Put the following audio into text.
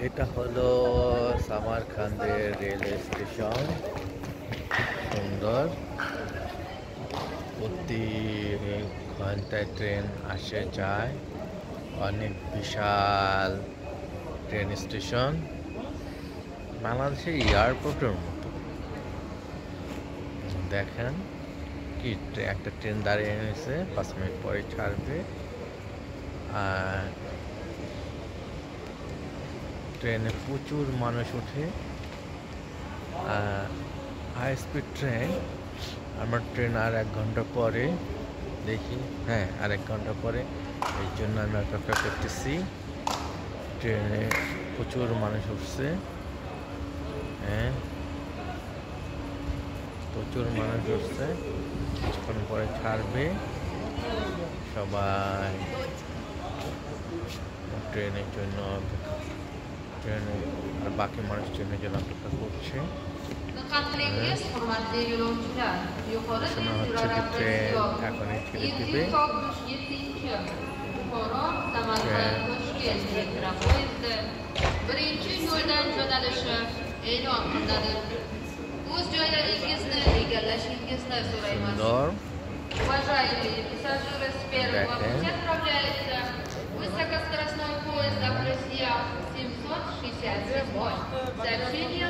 এটা হলো সামারকান্দের rail station. সুন্দর, প্রতি ঘন্টায় ট্রেন আসে যায়। অনেক বিশাল ট্রেন স্টেশন, বাংলাদেশের এয়ারপোর্টের মতো। দেখেন কি একটা ট্রেন দাঁড়িয়ে এনেছে, 5 মিনিট পরে ছাড়বে। আর ট্রেনে প্রচুর মানুষ ওঠে। High speed train. আমার ট্রেন আর 1 ঘন্টা পরে, দেখি, হ্যাঁ আর 1 ঘন্টা পরে। এই জন্য আমি অপেক্ষা করতেছি। ট্রেনে প্রচুর মানুষ উঠছে, হ্যাঁ প্রচুর মানুষ উঠছে। কিছুক্ষণ পরে ছাড়বে। সবাই ট্রেনের জন্য ট্রেনে আর বাকি মানুষ ট্রেনের জন্য অপেক্ষা করছে। শোনা হচ্ছে যে ট্রেন এখনই ছেড়ে দিবে। সুন্দর, দেখেন Высокоскоростной поезд Россия 767. Сообщение